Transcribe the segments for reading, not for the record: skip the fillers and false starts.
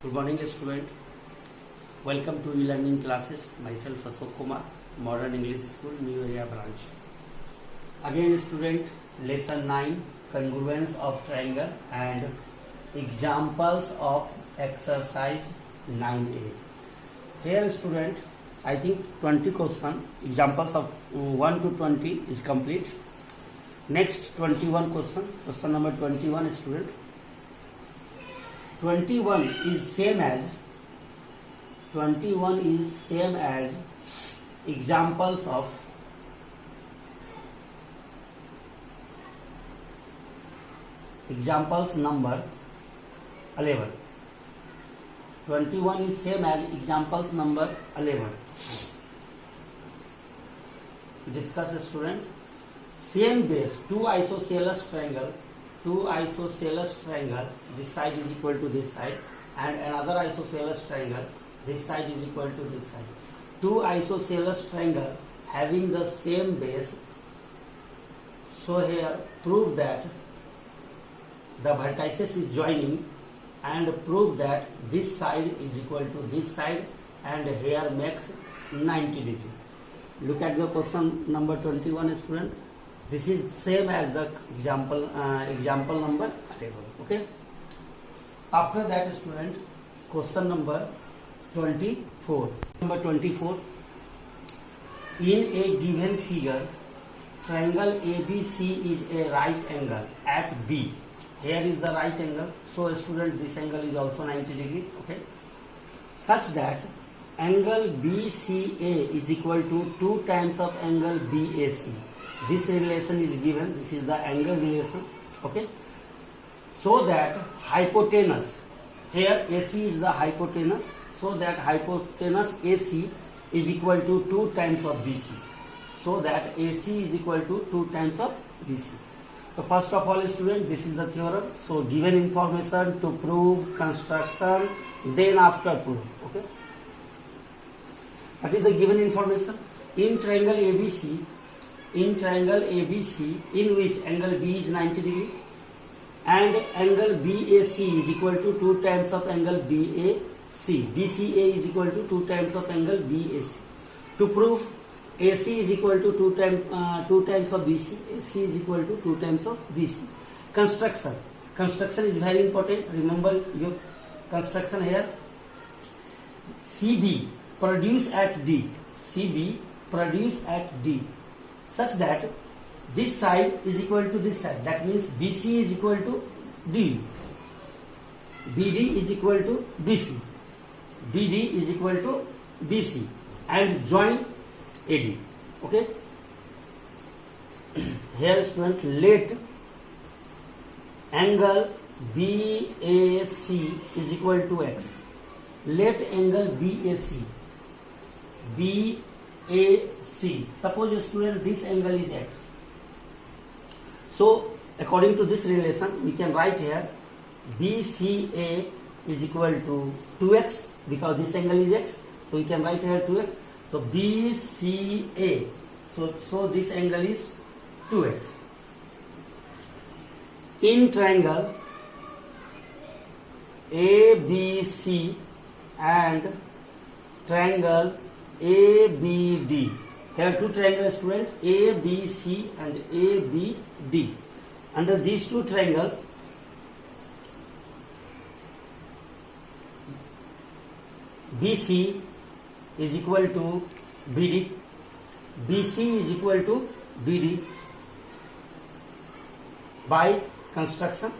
Good morning, student. Welcome to e-learning classes. Myself Ashok Kumar, Modern English School, New Area Branch. Again, student, lesson 9, congruence of triangle and examples of exercise 9a. Here, student, I think 20 question. Examples of 1 to 20 is complete. Next 21 question. Question number 21, student. 21 is same as examples of number 11. 21 is same as examples number 11. Discuss, student. Same base, two isosceles triangle, this side is equal to this side, and another isosceles triangle, this side is equal to this side. Two isosceles triangle having the same base. So here prove that the vertices is joining, and prove that this side is equal to this side, and here makes 90 degree. Look at the question number 21, student. This is same as the example number 11. Okay. After that, student, question number 24. Number 24. In a given figure, triangle ABC is a right angle at B. Here is the right angle. So, student, this angle is also 90 degree. Okay. Such that angle BCA is equal to 2 times of angle BAC. This relation is given. This is the angle relation. Okay. So that hypotenuse, here AC is the hypotenuse. So that hypotenuse AC is equal to 2 times of BC. So that AC is equal to 2 times of BC. So first of all, student, this is the theorem. So given information to prove construction, then after proof. Okay. What is the given information? In triangle ABC, in which angle B is 90 degree and angle BAC is equal to 2 times of angle BAC. BCA is equal to 2 times of angle BAC. To prove AC is equal to 2 times of BC, AC is equal to 2 times of BC. Construction is very important. Remember your construction here. CB produce at D. Such that this side is equal to this side. That means BC is equal to D. BD is equal to BC. BD is equal to BC. And join AD. Okay. Here, student, let angle BAC is equal to X. Let angle BAC. Suppose, student, this angle is X. So according to this relation, we can write here BCA is equal to 2x because this angle is X. So we can write here 2x. So BCA. So this angle is 2x. In triangle ABC and triangle ABD. Here two triangles, student, ABC and ABD. Under these two triangles, BC is equal to BD. BC is equal to BD by construction.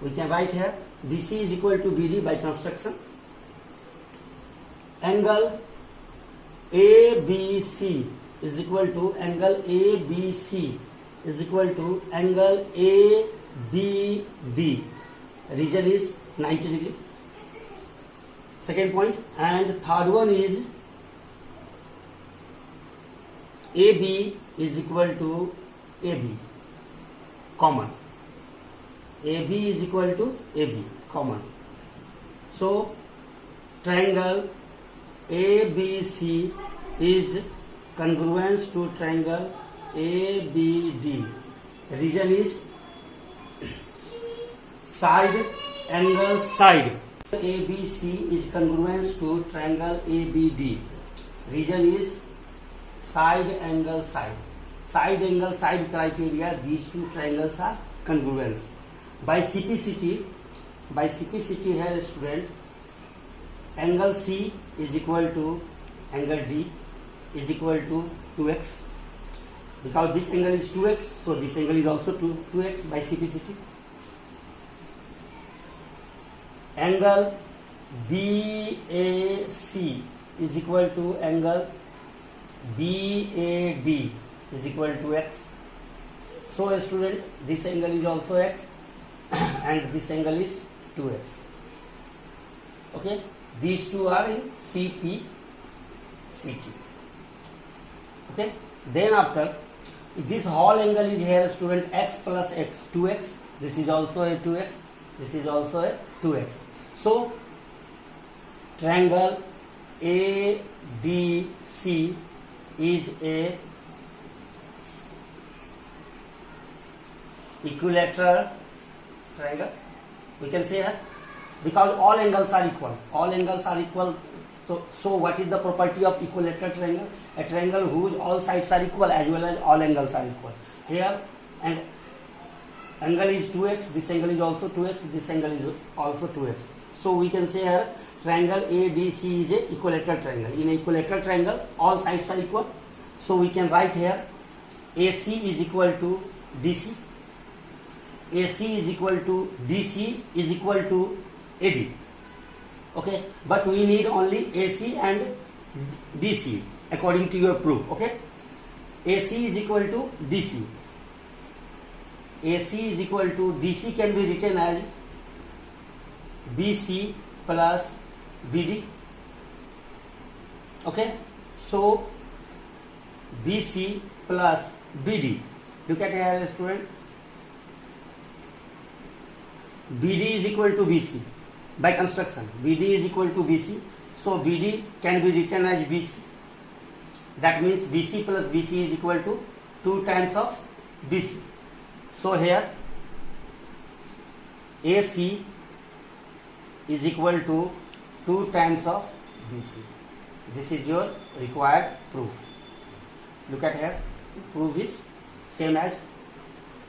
We can write here BC is equal to BD by construction. Angle ABC is equal to angle ABC is equal to angle ABD. Region is 90 degree. Second point. And third one is AB is equal to AB. Common. AB is equal to AB. Common. So triangle ABC is congruence to triangle ABD. Region is side, angle, side. ABC is congruent to triangle ABD. Reason is side angle side. Side angle side criteria, these two triangles are congruent. By CPCT here student, angle C is equal to angle D is equal to 2x. Because this angle is 2x, so this angle is also 2x by CPCT. Angle BAC is equal to angle BAD is equal to x. So student, this angle is also x and this angle is 2x. Okay, these two are in CPCT. Okay, then after this whole angle is here student x plus x, 2x. This is also a 2x. This is also a 2x. So triangle ADC is a equilateral triangle. We can say that because all angles are equal. All angles are equal. So what is the property of equilateral triangle? A triangle whose all sides are equal as well as all angles are equal. Here and angle is 2x. This angle is also 2x. This angle is also 2x. So we can say here triangle ADC is a equilateral triangle. In an equilateral triangle, all sides are equal. So we can write here AC is equal to DC. AC is equal to DC is equal to AD. Okay, but we need only AC and DC according to your proof. Okay, AC is equal to DC. AC is equal to DC can be written as BC plus BD. Okay, so BC plus BD. Look at here student. BD is equal to BC by construction. BD is equal to BC. So BD can be written as BC. That means BC plus BC is equal to 2 times of BC. So here AC is equal to 2 times of BC. This is your required proof. Look at here. Proof is same as,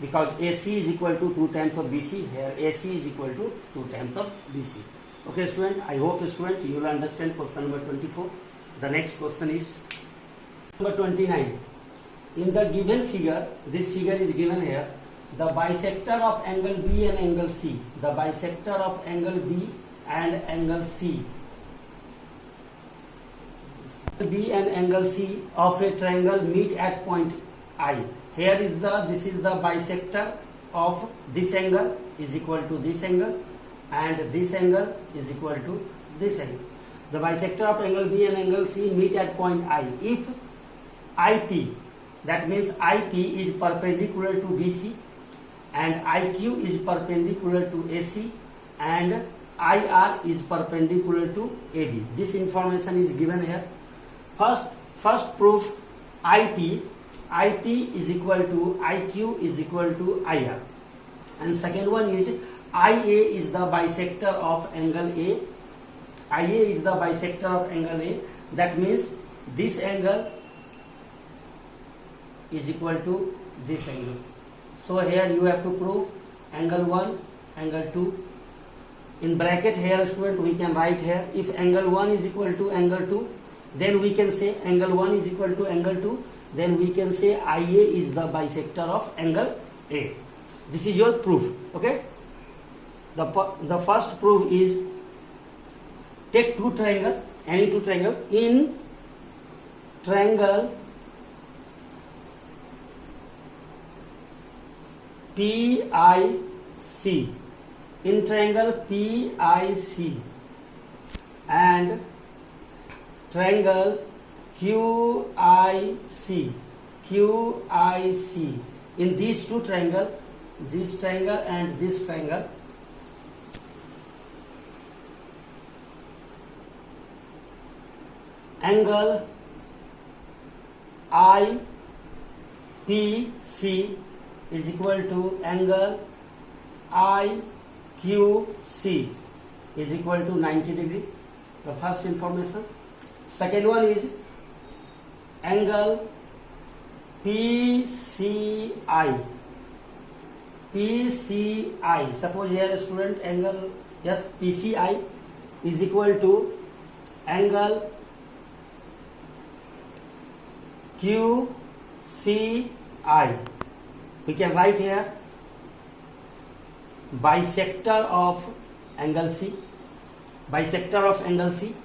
because AC is equal to 2 times of BC. Here AC is equal to 2 times of BC. Okay student, I hope student you will understand question number 24. The next question is number 29. In the given figure, this figure is given here. The bisector of angle B and angle C. The bisector of angle B and angle C. B and angle C of a triangle meet at point I. Here is this is the bisector of this angle is equal to this angle and this angle is equal to this angle. The bisector of angle B and angle C meet at point I. If IP, that means IP is perpendicular to BC and IQ is perpendicular to AC and IR is perpendicular to AB. This information is given here. First proof IP is equal to IQ is equal to IR, and second one is IA is the bisector of angle A. IA is the bisector of angle A. That means this angle is equal to this angle. So here you have to prove angle 1, angle 2. In bracket here student we can write here, if angle 1 is equal to angle 2, then we can say angle 1 is equal to angle 2, then we can say IA is the bisector of angle A. This is your proof. Okay, the first proof is take two triangle, any two triangle. In triangle PIC, in triangle PIC and triangle QIC, in these two triangle, this triangle and this triangle, angle IPC is equal to angle IQC. is equal to 90 degree. The first information. Second one is angle PCI. PCI. Suppose here student angle, yes, PCI is equal to angle QCI. We can write here bisector of angle C. Bisector of angle C.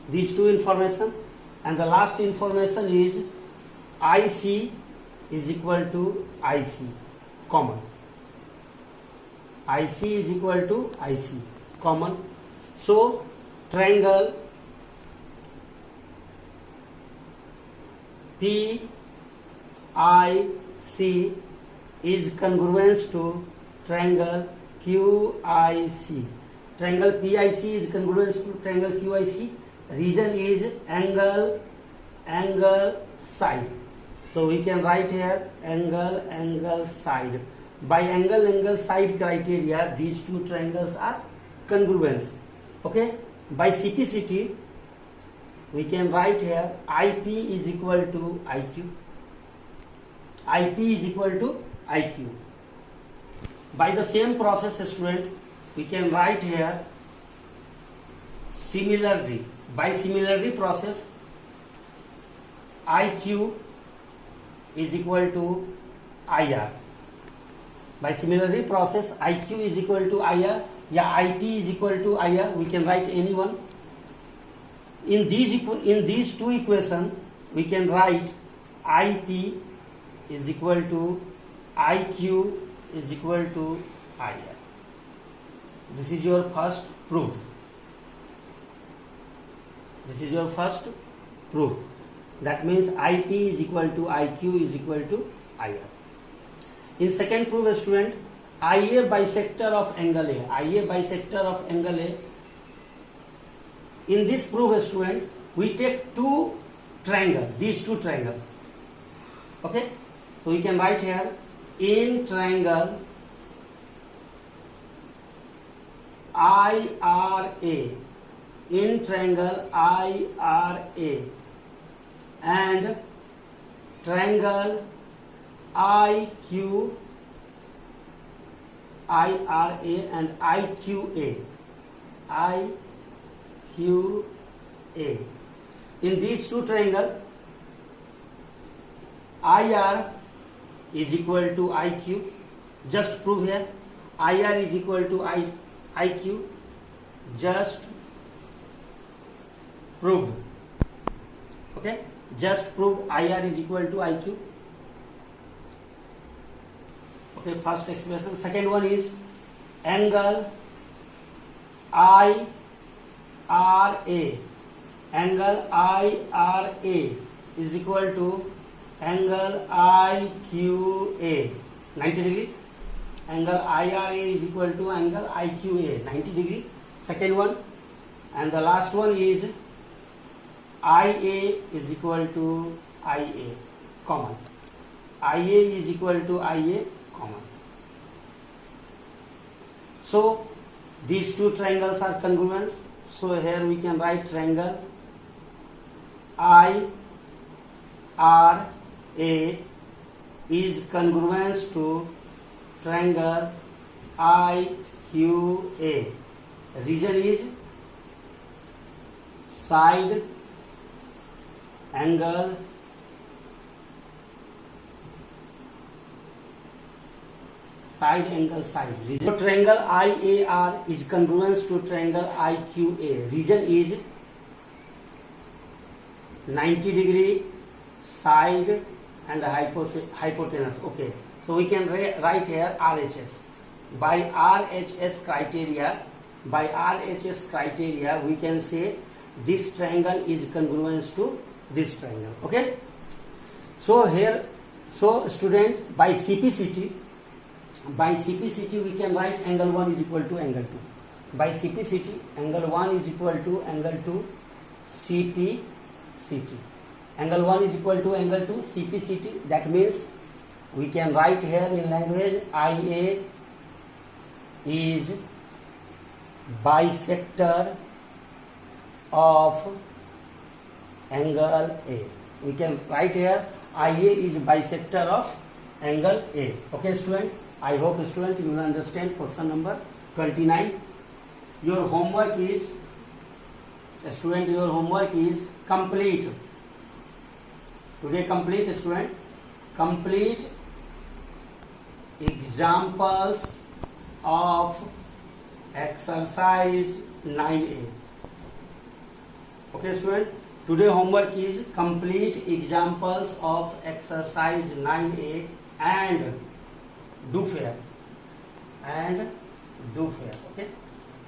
These two information, and the last information is IC is equal to IC common. IC is equal to IC common. So triangle PIC is congruent to triangle QIC. Triangle PIC is congruent to triangle QIC. Region is angle side. So we can write here angle side. By angle side criteria, these two triangles are congruent. Okay. By CPCT, we can write here IP is equal to IQ. IP is equal to IQ. By the same process, student, we can write here similarly. By similarly process, IQ is equal to IR. By similarly process, IQ is equal to IR. Yeah, IP is equal to IR. We can write any one. In these two equations, we can write IP is equal to IQ is equal to IR. This is your first proof. This is your first proof. That means IP is equal to IQ is equal to IR. In second proof, student, IA bisector of angle A. IA bisector of angle A. In this proof, student, we take two triangles. These two triangles. Okay. So we can write here in triangle IRA. In triangle IRA and triangle IQ, IRA and IQA. IQA. In these two triangles, IR is equal to IQ. Just prove here. IR is equal to IQ. Just proved. Okay. Just proved IR is equal to IQ. Okay. First expression. Second one is angle IRA. Angle IRA is equal to angle IQA 90 degree. Angle IRA is equal to angle IQA 90 degree. Second one, and the last one is IA is equal to IA common. IA is equal to IA common. So these two triangles are congruent. So here we can write triangle IRA is congruent to triangle IQA. Region is side angle side. So triangle IAR is congruent to triangle IQA. Region is 90 degree side and hypotenuse. Okay, so we can write here RHS. By RHS criteria, we can say this triangle is congruent to this triangle. Okay, so here, so student, by CPCT we can write angle 1 is equal to angle 2. By CPCT, angle 1 is equal to angle 2 CPCT. Angle 1 is equal to angle 2 CPCT. That means we can write here in language IA is bisector of angle A. We can write here IA is bisector of angle A. Okay, student? I hope, student, you will understand question number 29. Your homework is, student, your homework is complete. Today complete, student. Complete examples of exercise 9A. Okay, student. Today homework is complete examples of exercise 9A and do fair. Okay.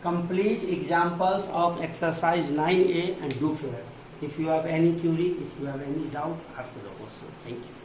Complete examples of exercise 9A and do fair. If you have any query, if you have any doubt, ask the question. Thank you.